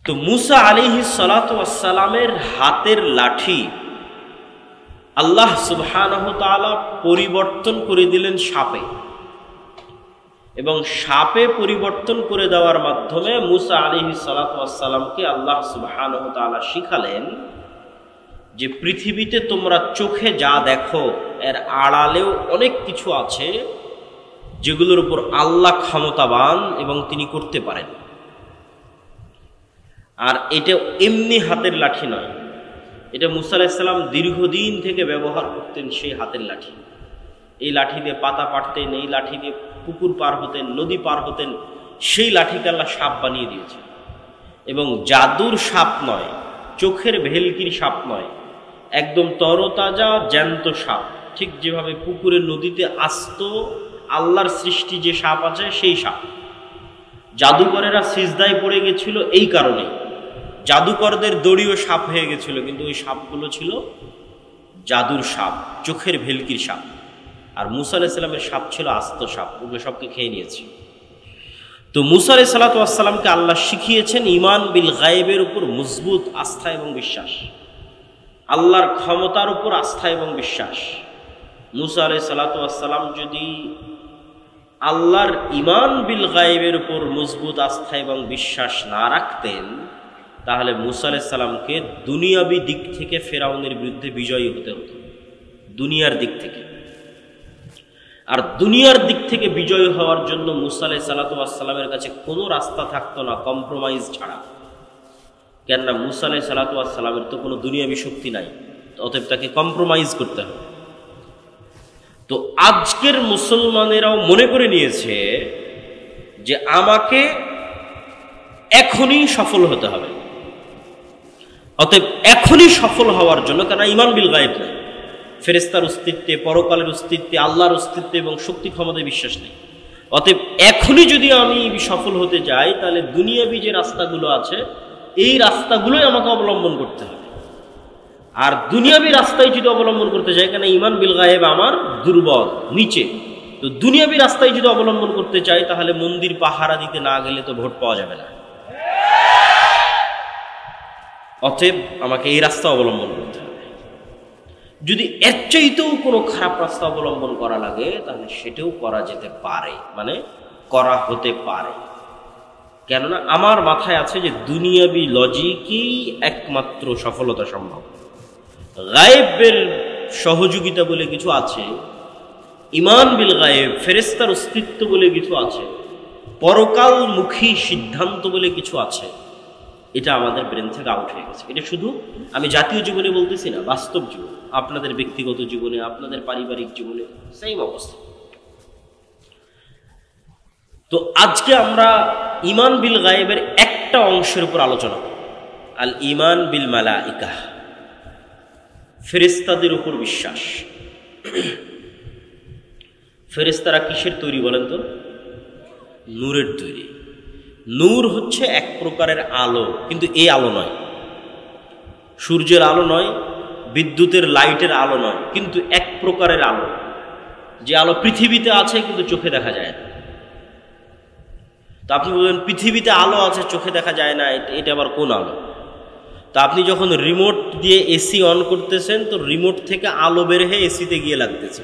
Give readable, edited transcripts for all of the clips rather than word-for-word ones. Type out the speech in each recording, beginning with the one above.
তো মুসা আলাইহিস সালাতু ওয়াস সালামের হাতের লাঠি আল্লাহ সুবহানাহু ওয়া তাআলা পরিবর্তন করে দিলেন সাপে, এবং সাপে পরিবর্তন করে দেওয়ার মাধ্যমে মুসা আলাইহিস সালাতু ওয়াস সালামকে আল্লাহ সুবহানাহু ওয়া তাআলা শিখালেন যে পৃথিবীতে তোমরা চোখে যা দেখো এর আড়ালেও অনেক কিছু আছে যেগুলোর উপর আল্লাহ ক্ষমতাবান এবং তিনি করতে পারেন। আর এটা এমনি হাতের লাঠি নয়, এটা মুসা আলাইহিস সালাম দীর্ঘদিন থেকে ব্যবহার করতেন সেই হাতের লাঠি। এই লাঠি দিয়ে পাতা পাড়তেন, এই লাঠি দিয়ে পুকুর পার হতেন, নদী পার হতেন, সেই লাঠিকে আল্লাহ সাপ বানিয়ে দিয়েছে। এবং জাদুর সাপ নয়, চোখের ভেলকির সাপ নয়, একদম তরতাজা জ্যান্ত সাপ। ঠিক যেভাবে পুকুরের নদীতে আস্ত আল্লাহর সৃষ্টি যে সাপ আছে সেই সাপ। জাদুকরেরা সিজদায় পড়ে গেছিল এই কারণে, জাদুকরদের দড়িও সাপ হয়ে গেছিল, কিন্তু ওই সাপগুলো ছিল জাদুর সাপ, চোখের ভেলকির সাপ। আর মুসা আলাইহিস সালামের সাপ ছিল আস্ত সাপ, ওগুলো সবকে খেয়ে নিয়েছে। তো মুসা আলাইহিস সালাতু ওয়াস সালামকে আল্লাহ শিখিয়েছেন ঈমান বিল গায়বের উপর মজবুত আস্থা এবং বিশ্বাস, আল্লাহর ক্ষমতার উপর আস্থা এবং বিশ্বাস। মুসা আলাইহিস সালাতু ওয়াস সালাম যদি আল্লাহর ঈমান বিল গায়বের উপর মজবুত আস্থা এবং বিশ্বাস না রাখতেন, তাহলে মুসা আলাইহিস সালামকে দুনিয়াবি দিক থেকে ফেরাউনের বিরুদ্ধে বিজয়ী হতে হতো, দুনিয়ার দিক থেকে। আর দুনিয়ার দিক থেকে বিজয় হওয়ার জন্য মুসা আলাইহিস সালাতু ওয়াস সালামের কাছে কোনো রাস্তা থাকতো না কম্প্রোমাইজ ছাড়া। কেননা মুসা আলাইহিস সালাতু ওয়াস সালামের তো কোনো দুনিয়াবি শক্তি নাই, অতএব তাকে কম্প্রোমাইজ করতে হবে। তো আজকের মুসলমানেরাও মনে করে নিয়েছে যে আমাকে এখনই সফল হতে হবে, অতএব এখনই সফল হওয়ার জন্য, কেন ঈমান বিল গায়ব নাই, ফেরেশতার অস্তিত্বে, পরকালের অস্তিত্বে, আল্লাহর অস্তিত্বে এবং শক্তি ক্ষমতায় বিশ্বাস নেই। অতএব এখনই যদি আমি সফল হতে যাই, তাহলে দুনিয়াবি যে রাস্তাগুলো আছে এই রাস্তাগুলোই আমাকে অবলম্বন করতে হবে। আর দুনিয়াবি রাস্তায় যদি অবলম্বন করতে যাই, কেন ঈমান বিল গায়ব আমার দুর্বল, নিচে, তো দুনিয়াবি রাস্তায় যদি অবলম্বন করতে চাই, তাহলে মন্দির পাহারা দিতে না গেলে তো ভোট পাওয়া যাবে না। অতএব আমাকে এই রাস্তা অবলম্বন করতে হবে। যদি এর চাইতেও কোনো খারাপ রাস্তা অবলম্বন করা লাগে, তাহলে সেটাও করা যেতে পারে, মানে করা হতে পারে। কেননা আমার মাথায় আছে যে দুনিয়াবি লজিকই একমাত্র সফলতা সম্ভব। গায়েবের সহযোগিতা বলে কিছু আছে, ঈমান বিল গায়েব, ফেরেশতার অস্তিত্ব বলে কিছু আছে, পরকালমুখী সিদ্ধান্ত বলে কিছু আছে, এটা আমাদের ব্রেন থেকে আউট হয়ে গেছে। এটা শুধু আমি জাতীয় জীবনে বলতেছি না, বাস্তব জীবন, আপনাদের ব্যক্তিগত জীবনে, আপনাদের পারিবারিক জীবনে সেম অবস্থা। তো আজকে আমরা ঈমান বিল গায়েবের একটা অংশের উপর আলোচনা করব, আল ঈমান বিল মালাইকা, ফেরেশতাদের উপর বিশ্বাস। ফেরেশতারা কিসের তৈরি বলেন তো? নূরের তৈরি। নূর হচ্ছে এক প্রকারের আলো, কিন্তু এই আলো নয়, সূর্যের আলো নয়, বিদ্যুতের লাইটের আলো নয়, কিন্তু এক প্রকারের আলো, যে আলো পৃথিবীতে আছে কিন্তু চোখে দেখা যায় না। তো আপনি বলবেন পৃথিবীতে আলো আছে চোখে দেখা যায় না, এটা আবার কোন আলো? তা আপনি যখন রিমোট দিয়ে এসি অন করতেছেন, তো রিমোট থেকে আলো বের হয়ে এসিতে গিয়ে লাগতেছে,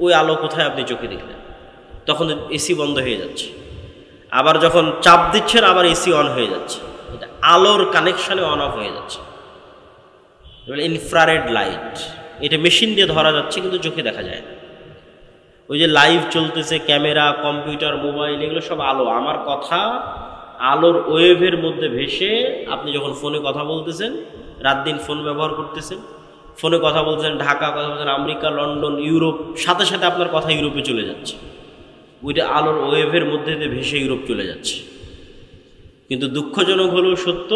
ওই আলো কোথায় আপনি চোখে দেখলেন? তখন এসি বন্ধ হয়ে যাচ্ছে। আবার যখন চাপ দিচ্ছেন আবার এসি অন হয়ে যাচ্ছে, এটা আলোর কানেকশনে অন অফ হয়ে যাচ্ছে। ইনফ্রারেড লাইট, এটা মেশিন দিয়ে ধরা যাচ্ছে কিন্তু চোখে দেখা যায় না। ওই যে লাইভ চলতেছে, ক্যামেরা, কম্পিউটার, মোবাইল, এগুলো সব আলো। আমার কথা আলোর ওয়েভের মধ্যে ভেসে, আপনি যখন ফোনে কথা বলতেছেন, রাত দিন ফোন ব্যবহার করতেছেন, ফোনে কথা বলছেন, ঢাকা কথা বলছেন, আমেরিকা, লন্ডন, ইউরোপ, সাথে সাথে আপনার কথা ইউরোপে চলে যাচ্ছে, ওইটা আলোর ওয়েভের মধ্যে দিয়ে ভেসে ইউরোপ চলে যাচ্ছে। কিন্তু দুঃখজনক হলেও সত্য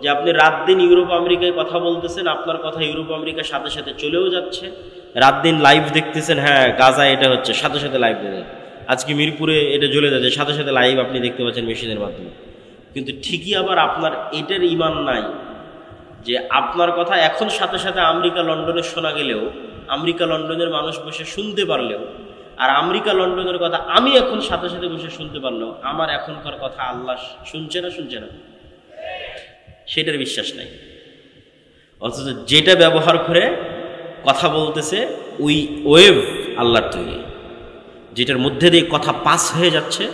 যে আপনি রাত দিন ইউরোপ আমেরিকায় কথা বলতেছেন, আপনার কথা ইউরোপ আমেরিকার সাথে সাথে চলেও যাচ্ছে। রাত দিন লাইভ দেখতেছেন, হ্যাঁ গাজায় এটা হচ্ছে, সাথে সাথে লাইভ দেখেন, আজকে মিরপুরে এটা জ্বলে যাচ্ছে, সাথে সাথে লাইভ আপনি দেখতে পাচ্ছেন মেশিনের মাধ্যমে। কিন্তু ঠিকই আবার আপনার এটার ঈমান নাই যে আপনার কথা এখন সাথে সাথে আমেরিকা লন্ডনে শোনা গেলেও, আমেরিকা লন্ডনের মানুষ বসে শুনতে পারলেও, আর আমেরিকা লন্ডনের কথা আমি এখন সাথে সাথে বসে শুনতে পারলেও, আমার এখনকার কথা আল্লাহ শুনছে না? শুনছে না? সেটার বিশ্বাস নাই। অথচ যেটা ব্যবহার করে কথা বলতেছে ওই ওয়েভ আল্লাহর তৈরি, যেটার মধ্যে দিয়ে কথা পাস হয়ে যাচ্ছে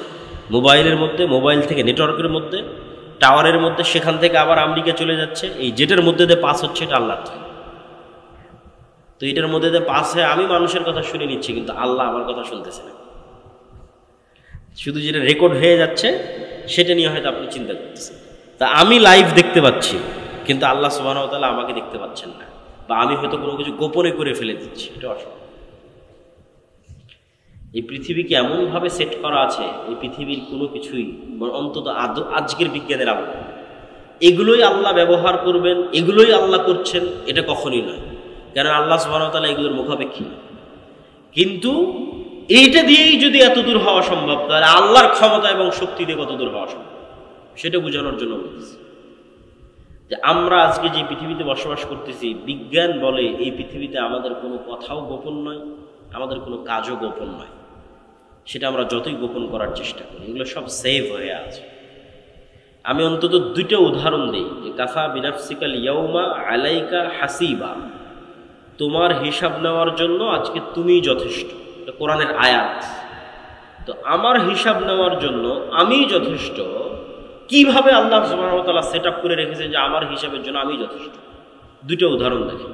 মোবাইলের মধ্যে, মোবাইল থেকে নেটওয়ার্কের মধ্যে, টাওয়ারের মধ্যে, সেখান থেকে আবার আমেরিকা চলে যাচ্ছে, এই যেটার মধ্যে দিয়ে পাস হচ্ছে এটা আল্লাহর তৈরি। তো এটার মধ্যে দিয়ে পাস হয়ে আমি মানুষের কথা শুনে নিচ্ছি, কিন্তু আল্লাহ আমার কথা শুনতেছে না। শুধু যেটা রেকর্ড হয়ে যাচ্ছে সেটা নিয়ে হয়তো আপনি চিন্তা করতেছেন। তা আমি লাইভ দেখতে পাচ্ছি, কিন্তু আল্লাহ সুবহানাহু ওয়া তাআলা আমাকে দেখতে পাচ্ছেন না, বা আমি হয়তো কোনো কিছু গোপনে করে ফেলে দিচ্ছি, এটা অসম্ভব। এই পৃথিবীকে এমনভাবে সেট করা আছে, এই পৃথিবীর কোনো কিছুই অন্তত আজকের বিজ্ঞানের আলো এগুলোই আল্লাহ ব্যবহার করবেন, এগুলোই আল্লাহ করছেন, এটা কখনই নয়। কারণ আল্লাহ সুবহানাহু ওয়া তাআলা এগুলোর মুখাপেক্ষী না। কিন্তু এইটা দিয়েই যদি এত দূর হওয়া সম্ভব, তাহলে আল্লাহর ক্ষমতা এবং শক্তি দিয়ে কত দূর হওয়া সম্ভব সেটা বোঝানোর জন্য বলতেছি যে আমরা আজকে যে পৃথিবীতে বসবাস করতেছি, বিজ্ঞান বলে এই পৃথিবীতে আমাদের কোনো কথাও গোপন নয়, আমাদের কোনো কাজও গোপন নয়। সেটা আমরা যতই গোপন করার চেষ্টা করি, এগুলো সব সেভ হয়ে আছে। আমি অন্তত দুইটা উদাহরণ দিই যে কাফা বিনাফসিকাল ইয়াউমা আলাইকা হাসিবা, তোমার হিসাব নেওয়ার জন্য আজকে তুমিই যথেষ্ট। এটা কোরআনের আয়াত। তো আমার হিসাব নেওয়ার জন্য আমি যথেষ্ট। কিভাবে আল্লাহ সুবহানাহু ওয়া তাআলা সেট আপ করে রেখেছেন যে আমার হিসাবের জন্য আমি যথেষ্ট? দুইটা উদাহরণ দেখেন।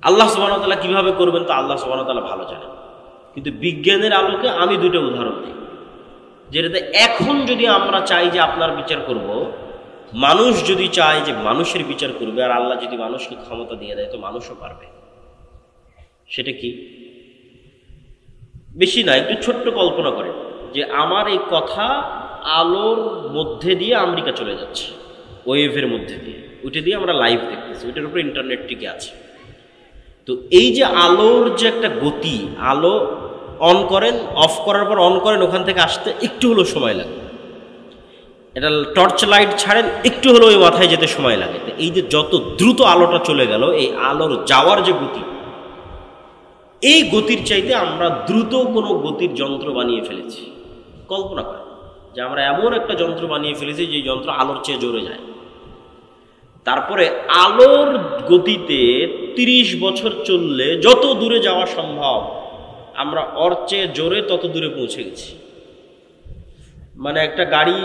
আল্লাহ সুবহানাহু ওয়া তাআলা কিভাবে করবেন তা আল্লাহ সুবহানাহু ওয়া তাআলা ভালো জানেন, কিন্তু বিজ্ঞানের আলোকে আমি দুইটা উদাহরণ দিই, যেটাতে এখন যদি আমরা চাই যে আপনার বিচার করব, মানুষ যদি চায় যে মানুষের বিচার করবে, আর আল্লাহ যদি মানুষকে ক্ষমতা দিয়ে দেয় তো মানুষও পারবে। সেটা কি? বেশি না, একটু ছোট্ট কল্পনা করেন যে আমার এই কথা আলোর মধ্যে দিয়ে আমেরিকা চলে যাচ্ছে, ওয়েভের মধ্যে দিয়ে, ওইটা দিয়ে আমরা লাইভ দেখতেছি, ওইটার উপরে ইন্টারনেট টিকে আছে। তো এই যে আলোর যে একটা গতি, আলো অন করেন, অফ করার পর অন করেন, ওখান থেকে আসতে একটু হলেও সময় লাগে। এটা টর্চ লাইট ছাড়েন, একটু হলেও ওই মাথায় যেতে সময় লাগে। তো এই যে যত দ্রুত আলোটা চলে গেল, এই আলোর যাওয়ার যে গতি, এই গতির চাইতে আমরা দ্রুত কোনো গতির যন্ত্র বানিয়ে ফেলেছি। কল্পনা করেন যে আমরা এমন একটা যন্ত্র বানিয়ে ফেলেছি যে যন্ত্র আলোর চেয়ে জোরে যায়। তারপরে আলোর গতিতে 30 বছর চললে যত দূরে যাওয়া সম্ভব, আমরা ওর চেয়ে জোরে তত দূরে পৌঁছে গেছি। মানে একটা গাড়ি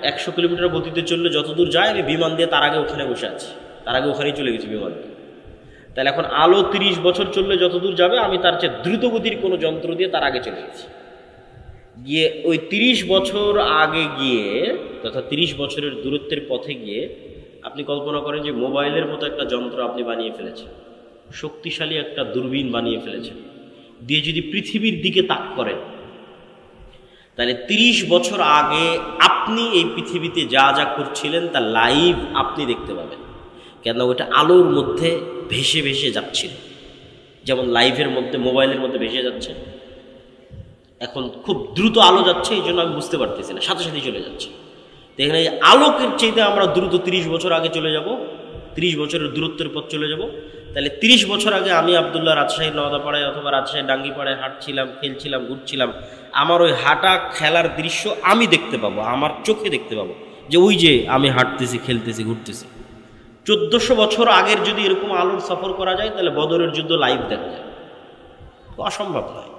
100 কিলোমিটার গতিতে চললে যত দূর যায়, আমি বিমান দিয়ে তার আগে ওখানে বসে আছি, তার আগে ওখানেই চলে গেছি বিমান দিয়ে। তাহলে এখন আলো 30 বছর চললে যত দূর যাবে, আমি তার চেয়ে দ্রুত গতির কোনো যন্ত্র দিয়ে তার আগে চলে গেছি। গিয়ে ওই 30 বছর আগে গিয়ে, তথা 30 বছরের দূরত্বের পথে গিয়ে আপনি কল্পনা করেন যে মোবাইলের মতো একটা যন্ত্র আপনি বানিয়ে ফেলেছেন, শক্তিশালী একটা দূরবীন বানিয়ে ফেলেছেন, দিয়ে যদি পৃথিবীর দিকে তাক করেন, তাহলে 30 বছর আগে আপনি এই পৃথিবীতে যা যা করছিলেন তা লাইভ আপনি দেখতে পাবেন। কেন? ওইটা আলোর মধ্যে ভেসে ভেসে যাচ্ছিল, যেমন লাইভের মধ্যে মোবাইলের মধ্যে ভেসে যাচ্ছে। এখন খুব দ্রুত আলো যাচ্ছে, এই জন্য আমি বুঝতে পারতেছি না, সাথে সাথে চলে যাচ্ছে। তো এখানে আলোকের চাইতে আমরা দ্রুত 30 বছর আগে চলে যাব, 30 বছরের দূরত্বের পথ চলে যাব। তাহলে 30 বছর আগে আমি আবদুল্লাহ রাজশাহীর নওদাপাড়ায় অথবা রাজশাহীর ডাঙ্গিপাড়ায় হাঁটছিলাম, খেলছিলাম, ঘুরছিলাম, আমার ওই হাঁটা খেলার দৃশ্য আমি দেখতে পাবো, আমার চোখে দেখতে পাবো যে ওই যে আমি হাঁটতেছি, খেলতেছি, ঘুরতেছি। 1400 বছর আগের যদি এরকম আলোর সফর করা যায়, তাহলে বদরের যুদ্ধ লাইভ দেখা যায়। অসম্ভব নয়,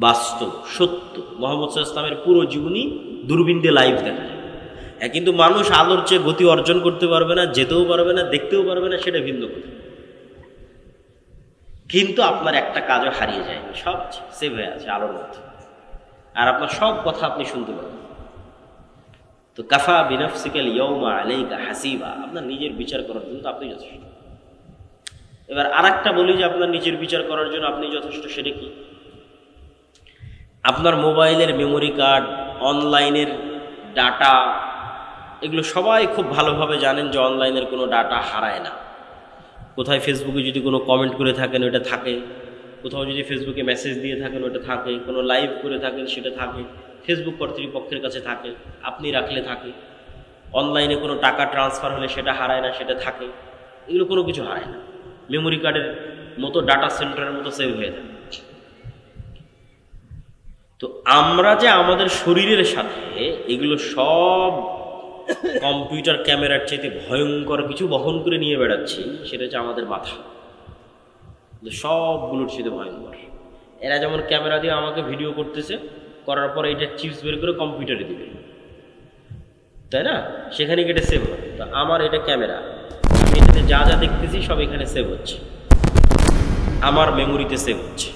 বাস্তব সত্য। মুহাম্মদ সাল্লাল্লাহু আলাইহি ওয়াসাল্লামের পুরো জীবনী দূরবীন দিয়ে লাইভ দেখা যায়। কিন্তু মানুষ আলোর চেয়ে গতি অর্জন করতে পারবে না, যেতেও পারবে না, দেখতেও পারবে না, সেটা ভিন্ন কথা। কিন্তু আপনার একটা কাজও হারিয়ে যায়, সব সেভ হয়ে আছে আলোর মধ্যে, আর আপনার সব কথা আপনি শুনতে পাবেন। তো কাফা বিনাফসিকাল ইয়াউমা আলাইকা হাসিবা, আপনার নিজের বিচার করার জন্য আপনি যথেষ্ট। এবার আরেকটা বলি যে আপনার নিজের বিচার করার জন্য আপনি যথেষ্ট, সেটা কি? আপনার মোবাইলের মেমোরি কার্ড, অনলাইনের ডাটা, এগুলো সবাই খুব ভালোভাবে জানেন যে অনলাইনের কোনো ডাটা হারায় না। কোথায় ফেসবুকে যদি কোনো কমেন্ট করে থাকেন ওটা থাকে, কোথাও যদি ফেসবুকে মেসেজ দিয়ে থাকেন ওটা থাকে, কোনো লাইভ করে থাকেন সেটা থাকে, ফেসবুক কর্তৃপক্ষের কাছে থাকে, আপনি রাখলে থাকে। অনলাইনে কোনো টাকা ট্রান্সফার হলে সেটা হারায় না, সেটা থাকে। এগুলো কোনো কিছু হারায় না, মেমোরি কার্ডের মতো ডাটা সেন্টারের মতো সেভ হয়ে থাকে। তো আমরা যে আমাদের শরীরের সাথে এগুলো সব কম্পিউটার ক্যামেরার চাইতে ভয়ঙ্কর কিছু বহন করে নিয়ে বেড়াচ্ছি, সেটা হচ্ছে আমাদের মাথা। সবগুলোর চাইতে ভয়ঙ্কর। এরা যেমন ক্যামেরা দিয়ে আমাকে ভিডিও করতেছে, করার পর এটা চিপস বের করে কম্পিউটারে দিবে, তাই না? সেখানে এটা সেভ হবে। তো আমার এটা ক্যামেরা, আমি এটাতে যা যা দেখতেছি সব এখানে সেভ হচ্ছে, আমার মেমোরিতে সেভ হচ্ছে।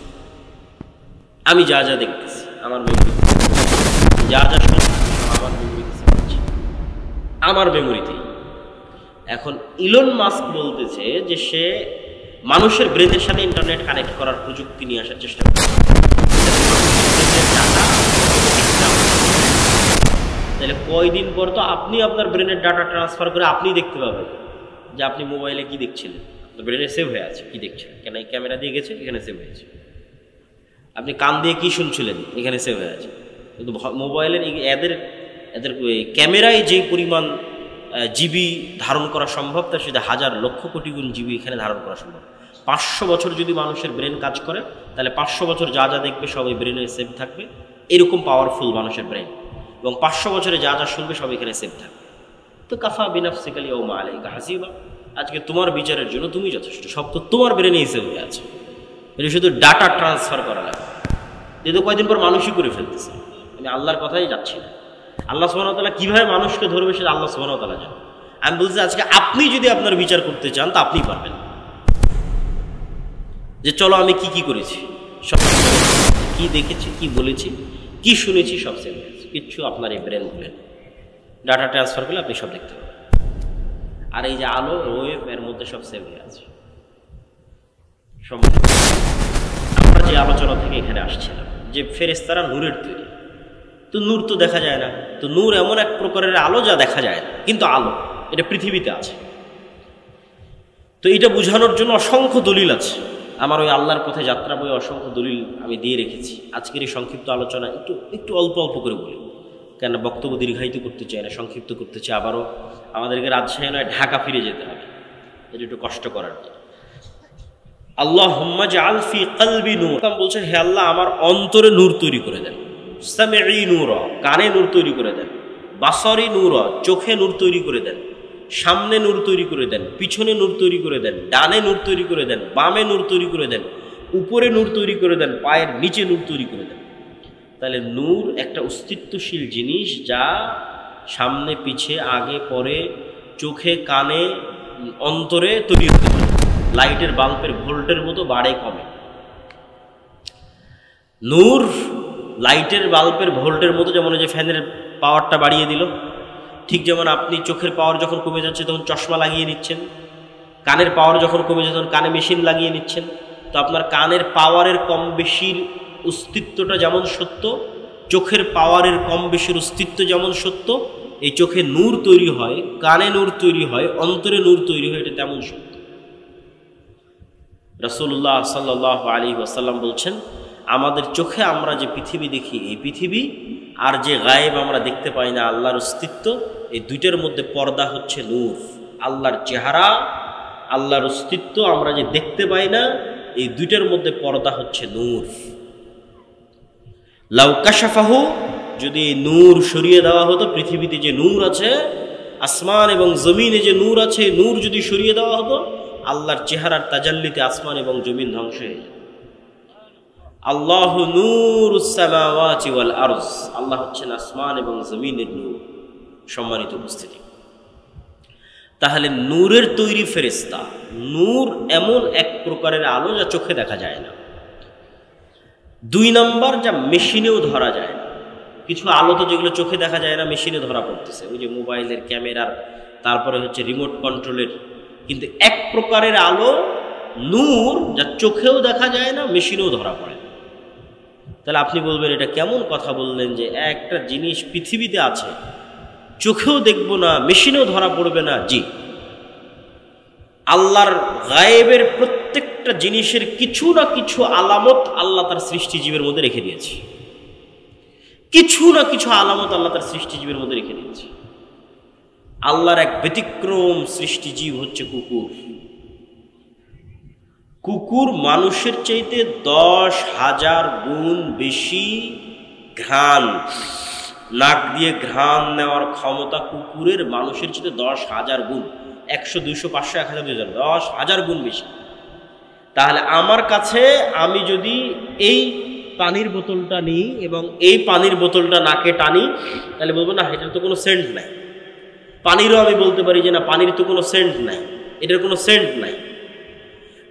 আমি যা যা দেখতেছি আমার মেমোরিতে, যা যা শুনছি আমার মেমোরিতে সেভ হচ্ছে, আমার মেমোরিতেই। এখন ইলন মাস্ক বলতেছে যে সে মানুষের ব্রেনের সাথে ইন্টারনেট কানেক্ট করার প্রযুক্তি নিয়ে আসার চেষ্টা করছে। তাহলে কয়দিন পর তো আপনি আপনার ব্রেনের ডাটা ট্রান্সফার করে আপনি দেখতে পাবেন যে আপনি মোবাইলে কি দেখছিলেন, আপনার ব্রেনে সেভ হয়ে আছে কি দেখছিলেন, কেন এই ক্যামেরা দিয়ে গেছে এখানে সেভ হয়েছে। আপনি কান দিয়ে কি শুনছিলেন এখানে সেভ হয়ে আছে। কিন্তু মোবাইলের এদের ক্যামেরায় যেই পরিমাণ জিবি ধারণ করা সম্ভব, তার সাথে হাজার লক্ষ কোটি গুণ জিবি এখানে ধারণ করা সম্ভব। 500 বছর যদি মানুষের ব্রেন কাজ করে, তাহলে 500 বছর যা যা দেখবে সব এই ব্রেনে সেভ থাকবে। এরকম পাওয়ারফুল মানুষের ব্রেন, এবং 500 বছরে যা যা শুনবে সব এখানে সেভ থাকবে। তো কাফা বিনাফসিকাল ইয়াউমা আলাইকা হাসিবা, আজকে তোমার বিচারের জন্য তুমি যথেষ্ট, সব তো তোমার ব্রেনেই সেভ হয়ে আছে। এটা শুধু ডাটা ট্রান্সফার করা লাগে। যেহেতু কয়েকদিন পর মানুষই করে ফেলতেছে। আমি আল্লাহর কথাই যাচ্ছি না। আল্লাহ সুবহানাহু ওয়া তাআলা কিভাবে মানুষকে ধরবে সেটা আল্লাহ সুবহানাহু ওয়া তাআলা জানেন। আমি বলছি আজকে আপনি যদি আপনার বিচার করতে চান তা আপনি পারবেন। যে চলো আমি কি কি করেছি, সব কি দেখেছি, কি বলেছি, কি শুনেছি, সব সেভ হয়ে আছে। কিচ্ছু আপনার এই ব্রেন ভুলেন, ডাটা ট্রান্সফার করলে আপনি সব দেখতে পাবেন। আর এই যে আলো ওয়েভ, এর মধ্যে সব সেভ হয়ে আছে। আমরা যে আলোচনা থেকে এখানে আসছিলাম যে ফেরেশতারা নূরের তৈরি, তো নূর তো দেখা যায় না। তো নূর এমন এক প্রকারের আলো যা দেখা যায় না, কিন্তু আলো এটা পৃথিবীতে আছে। তো এটা বোঝানোর জন্য অসংখ্য দলিল আছে। আমার ওই আল্লাহর পথে যাত্রা বই অসংখ্য দলিল আমি দিয়ে রেখেছি। আজকের এই সংক্ষিপ্ত আলোচনা একটু অল্প অল্প করে বলি, কেন বক্তব্য দীর্ঘায়িত করতে চাই না, সংক্ষিপ্ত করতে চাই। আবারও আমাদেরকে রাজশাহী নয় ঢাকা ফিরে যেতে হবে, এটা একটু কষ্ট করার জন্য। আল্লাহুম্মা জাআল ফি কলবি নূর, বলছেন হে আল্লাহ আমার অন্তরে নূর তৈরি করে দেন। সামিঈ নূর, কানে নূর তৈরি করে দেন। বাসরি নূর, চোখে নূর তৈরি করে দেন। সামনে নূর তৈরি করে দেন, পিছনে নূর তৈরি করে দেন, ডানে নূর তৈরি করে দেন, বামে নূর তৈরি করে দেন, উপরে নূর তৈরি করে দেন, পায়ের নিচে নূর তৈরি করে দেন। তাহলে নূর একটা অস্তিত্বশীল জিনিস, যা সামনে পিছে আগে পরে চোখে কানে অন্তরে তৈরি হতে পারে। লাইটের বাল্বের ভোল্টের মতো বাড়ে কমে। নূর লাইটের বাল্বের ভোল্টের মতো, যেমন যে ফ্যানের পাওয়ারটা বাড়িয়ে দিল, ঠিক যেমন আপনি চোখের পাওয়ার যখন কমে যাচ্ছে তখন চশমা লাগিয়ে নিচ্ছেন, কানের পাওয়ার যখন কমে যাচ্ছে তখন কানে মেশিন লাগিয়ে নিচ্ছেন। তো আপনার কানের পাওয়ারের কম বেশির অস্তিত্বটা যেমন সত্য, চোখের পাওয়ারের কম বেশির অস্তিত্ব যেমন সত্য, এই চোখে নূর তৈরি হয়, কানে নূর তৈরি হয়, অন্তরে নূর তৈরি হয়, এটা তেমন সত্য। রাসূলুল্লাহ সাল্লাল্লাহু আলাইহি ওয়াসাল্লাম বলছেন, আমাদের চোখে আমরা যে পৃথিবী দেখি, এই পৃথিবী আর যে গায়েব আমরা দেখতে পাই না, আল্লাহর অস্তিত্ব, এই দুইটার মধ্যে পর্দা হচ্ছে নূর। আল্লাহর চেহারা, আল্লাহর অস্তিত্ব আমরা যে দেখতে পাই না, এই দুইটার মধ্যে পর্দা হচ্ছে নূর। লাউ কাশাফাহু, যদি নূর সরিয়ে দেওয়া হতো, পৃথিবীতে যে নূর আছে, আসমান এবং জমিনে যে নূর আছে, নূর যদি সরিয়ে দেওয়া হতো, আল্লাহর চেহারার তাজাল্লিতে আসমান এবং জমিন ধ্বংস হয়ে যায়। আল্লাহু নূরুস সামাওয়াতি ওয়াল আরজ, আল্লাহ হচ্ছেন আসমান এবং জমিনের নূর। সম্মানিত উপস্থিতি, তাহলে নূরের তৈরি ফেরেশতা। নূর এমন এক প্রকারের আলো যা চোখে দেখা যায় না। 2 নম্বর, যা মেশিনেও ধরা যায় না। কিছু আলো তো যেগুলো চোখে দেখা যায় না, মেশিনে ধরা পড়তেছে, ওই যে মোবাইলের ক্যামেরার, তারপরে হচ্ছে রিমোট কন্ট্রোলের। কিন্তু এক প্রকারের আলো নূর, যা চোখেও দেখা যায় না, মেশিনেও ধরা পড়ে। তাহলে আপনি বলবেন এটা কেমন কথা বললেন যে একটা জিনিস পৃথিবীতে আছে, চোখেও দেখব না, মেশিনেও ধরা পড়বে না? জি, আল্লাহর গায়েবের প্রত্যেকটা জিনিসের কিছু না কিছু আলামত আল্লাহ তার সৃষ্টিজীবের মধ্যে রেখে দিয়েছে। কিছু না কিছু আলামত আল্লাহ তার সৃষ্টিজীবের মধ্যে রেখে দিয়েছে। আল্লাহর এক ব্যতিক্রম সৃষ্টিজীব হচ্ছে কুকুর। কুকুর মানুষের চাইতে 10,000 গুণ বেশি ঘ্রাণ নাক দিয়ে ঘ্রাণ নেওয়ার ক্ষমতা কুকুরের মানুষের চেয়ে 10,000 গুণ, 100, 200, 500, 1000, 2000, 10,000 গুণ বেশি। তাহলে আমার কাছে আমি যদি এই পানির বোতলটা নিই এবং এই পানির বোতলটা নাকে টানি, তাহলে বলবো না এটার তো কোনো সেন্ট নাই। পানিরও আমি বলতে পারি যে না পানির তো কোনো সেন্ট নাই, এটার কোনো সেন্ট নাই।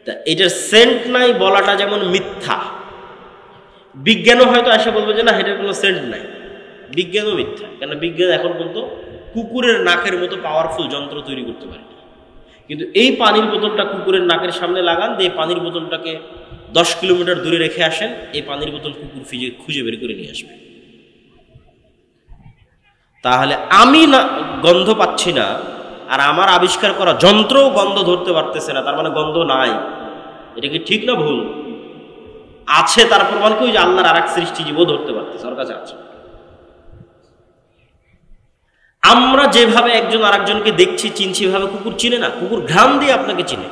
তা এটার সেন্ট নাই বলাটা যেমন মিথ্যা, বিজ্ঞানও হয়তো এসে বলবে যে না এটার কোনো সেন্ট নাই, বিজ্ঞানও মিথ্যা। কেন বিজ্ঞান এখন পর্যন্ত কুকুরের নাকের মতো পাওয়ারফুল যন্ত্র তৈরি করতে পারে। কিন্তু এই পানির বোতলটা কুকুরের নাকের সামনে লাগান, দিয়ে পানির বোতলটাকে 10 কিলোমিটার দূরে রেখে আসেন, এই পানির বোতল কুকুর খুঁজে বের করে নিয়ে আসবে। তাহলে আমি না গন্ধ পাচ্ছি না, আর আমার আবিষ্কার করা যন্ত্রও গন্ধ ধরতে পারতেছে না, তার মানে গন্ধ নাই। এটা কি ঠিক না ভুল? আছে, তার প্রমাণ কি? ওই যে আল্লাহর আর এক সৃষ্টি জীবও ধরতে পারতেছে, ওর কাছে আছে। আমরা যেভাবে একজন আরেকজনকে দেখছি চিনছি, এভাবে কুকুর চিনে না। কুকুর ঘ্রাণ দিয়ে আপনাকে চিনে।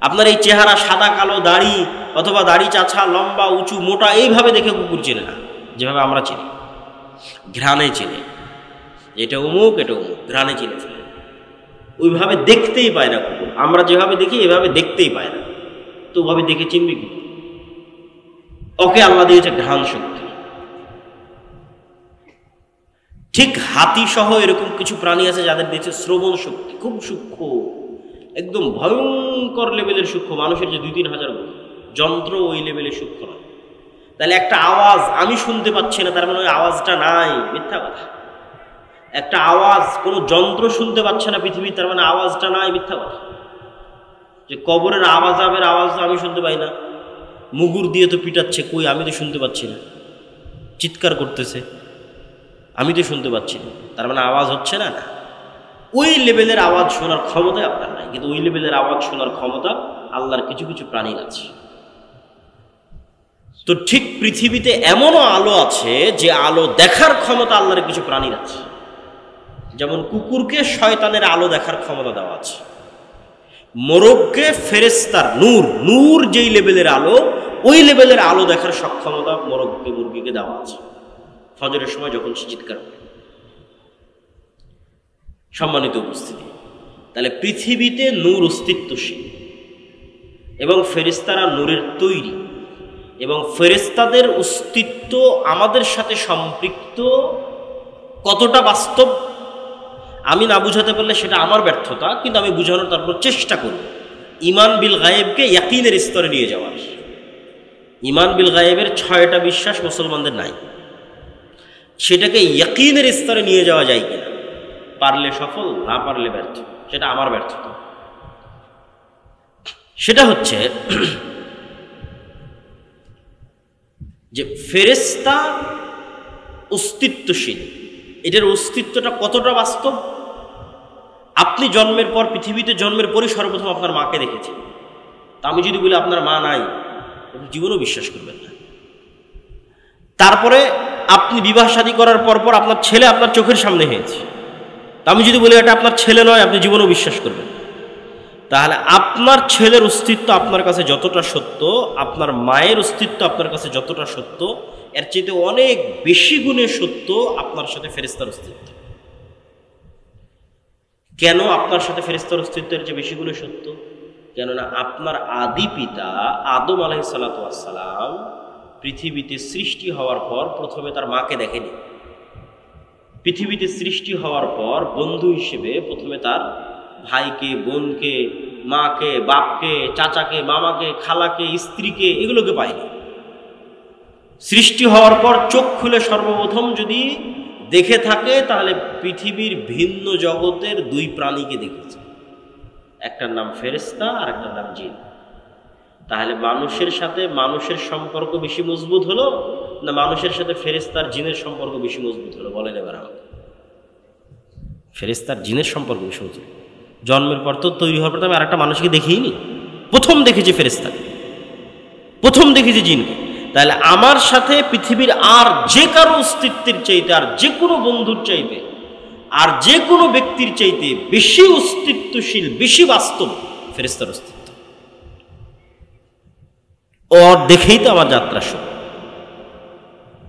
আপনার এই চেহারা, সাদা কালো দাড়ি, অথবা দাড়ি চাছা, লম্বা উঁচু মোটা, এইভাবে দেখে কুকুর চিনে না, যেভাবে আমরা চিনি। ঘ্রাণে চিনে, এটা অমুক এটা অমুক, ঘ্রাণে চিনে ফেলে। ওইভাবে দেখতেই পায় না কুকুর। আমরা যেভাবে দেখি এভাবে দেখতেই পায় না, তো ওভাবে দেখে চিনবি কি? ওকে আল্লাহ দিয়েছে ঘ্রাণ শক্তি। ঠিক হাতি সহ এরকম কিছু প্রাণী আছে যাদের দিয়েছে শ্রবণ শক্তি, খুব সূক্ষ্ম, একদম ভয়ঙ্কর লেভেলের সূক্ষ্ম, মানুষের যে 2-3 হাজার গুণ। যন্ত্র ওই লেভেলে সূক্ষ্ম নয়। তাহলে একটা আওয়াজ আমি শুনতে পাচ্ছি না, তার মানে ওই আওয়াজটা নাই, মিথ্যা কথা। একটা আওয়াজ কোনো যন্ত্র শুনতে পাচ্ছে না পৃথিবীর, তার মানে আওয়াজটা নাই, মিথ্যা কথা। যে কবরের আওয়াজ আমি শুনতে পাই না, মুগুর দিয়ে তো পিটাচ্ছে, কই আমি তো শুনতে পাচ্ছি না, চিৎকার করতেছে, আমি তো শুনতে পাচ্ছি না, তার মানে আওয়াজ হচ্ছে না। না, ওই লেভেলের আওয়াজ শোনার ক্ষমতা আপনার নাই, কিন্তু ওই লেভেলের আওয়াজ শোনার ক্ষমতা আল্লাহর কিছু কিছু প্রাণীর আছে। তো ঠিক পৃথিবীতে এমনও আলো আছে যে আলো দেখার ক্ষমতা আল্লাহর কিছু প্রাণীর আছে। যেমন কুকুরকে শয়তানের আলো দেখার ক্ষমতা দেওয়া আছে, মোরগকে ফেরেশতার নূর যেই লেভেলের আলো, ওই লেভেলের আলো দেখার সক্ষমতা মুরগিকে দেওয়া আছে ফজরের সময় যখন সে চিৎকার করে। সম্মানিত উপস্থিতি, তাহলে পৃথিবীতে নূর অস্তিত্বশীল এবং ফেরেশতারা নূরের তৈরি, এবং ফেরেশতাদের অস্তিত্ব আমাদের সাথে সম্পৃক্ত কতটা বাস্তব আমি না বুঝাতে পারলে সেটা আমার ব্যর্থতা, কিন্তু আমি বুঝানোর তারপর চেষ্টা করব। ঈমান বিল গায়েবকে ইয়াকিনের স্তরে নিয়ে যাওয়ার। ঈমান বিল গায়েবের 6টা বিশ্বাস মুসলমানদের নাই, সেটাকে ইয়াকিনের স্তরে নিয়ে যাওয়া যায় কিনা, পারলে সফল, না পারলে ব্যর্থ, সেটা আমার ব্যর্থতা। সেটা হচ্ছে যে ফেরেশতা অস্তিত্বশীল, এটার অস্তিত্বটা কতটা বাস্তব। আপনি জন্মের পর, পৃথিবীতে জন্মের পরই সর্বপ্রথম আপনার মাকে দেখেছেন। তা আমি যদি বলি আপনার মা নাই, জীবনও বিশ্বাস করবেন না। তারপরে আপনি বিবাহ শাদী করার পর আপনার ছেলে আপনার চোখের সামনে হয়েছে, তা আমি যদি বলি এটা আপনার ছেলে নয়, আপনি জীবনও বিশ্বাস করবেন। তাহলে আপনার ছেলের অস্তিত্ব আপনার কাছে যতটা সত্য, আপনার মায়ের অস্তিত্ব আপনার কাছে যতটা সত্য, এর চাইতে অনেক বেশি গুণে সত্য আপনার সাথে ফেরেশতার অস্তিত্ব। কেন আপনার সাথে ফেরেশতার অস্তিত্বের চেয়ে বেশি গুণে সত্য? কেননা আপনার আদি পিতা আদম আলাইহিস সালাতু ওয়াস সালাম পৃথিবীতে সৃষ্টি হওয়ার পর প্রথমে তার মাকে দেখেনি। পৃথিবীতে সৃষ্টি হওয়ার পর বন্ধু হিসেবে প্রথমে তার ভাইকে, বোনকে, মাকে, বাপকে, চাচাকে, মামাকে, খালাকে, স্ত্রীকে, এগুলোকে পায়নি। সৃষ্টি হওয়ার পর চোখ খুলে সর্বপ্রথম যদি দেখে থাকে তাহলে পৃথিবীর ভিন্ন জগতের 2 প্রাণীকে দেখেছে, একটার নাম ফেরেশতা আর একটার নাম জিন। তাহলে মানুষের সাথে মানুষের সম্পর্ক বেশি মজবুত হলো না মানুষের সাথে ফেরেশতার জিনের সম্পর্ক বেশি মজবুত হলো? বলেন এবার আমাকে। ফেরেশতার জিনের সম্পর্ক বেশি মজবুত। জন্মের পর তো তৈরি হওয়ার পর আমি আর একটা মানুষকে দেখিনি, প্রথম দেখেছি ফেরেশতাকে, প্রথম দেখেছি জিনকে। তাহলে আমার সাথে পৃথিবীর আর যে কারো অস্তিত্বের চাইতে, আর যে কোনো বন্ধুর চাইতে, আর যে কোনো ব্যক্তির চাইতে বেশি অস্তিত্বশীল, বেশি বাস্তব ফেরেশতার অস্তিত্ব। ওর দেখেই তো আমার যাত্রা শুরু।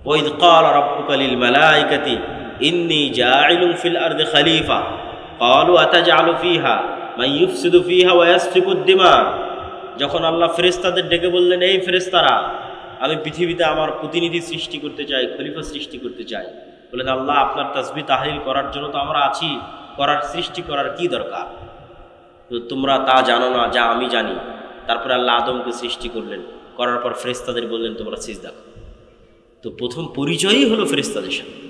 ওয়াইদ ক্বালা রাব্বুকা লিল মালাইকাতি ইন্নী জাইলুন ফিল আরদি খলিফা ক্বালু আতাজআলু ফিহা মান ইউফসিদু ফিহা ওয়া ইয়াসফিকুদ দিমা। যখন আল্লাহ ফেরেশতাদের ডেকে বললেন, এই ফেরেশতারা, আমি পৃথিবীতে আমার প্রতিনিধি সৃষ্টি করতে চাই, খলিফা সৃষ্টি করতে চাই। বললেন, আল্লাহ আপনার তাসবিহ তাহলিল করার জন্য তো আমরা আছি, করার সৃষ্টি করার কি দরকার? তো তোমরা তা জানো না যা আমি জানি। তারপরে আল্লাহ আদমকে সৃষ্টি করলেন, করার পর ফেরেশতাদের বললেন তোমরা সিজদা করো। তো প্রথম পরিচয়ই হলো ফেরেশতাদের সাথে।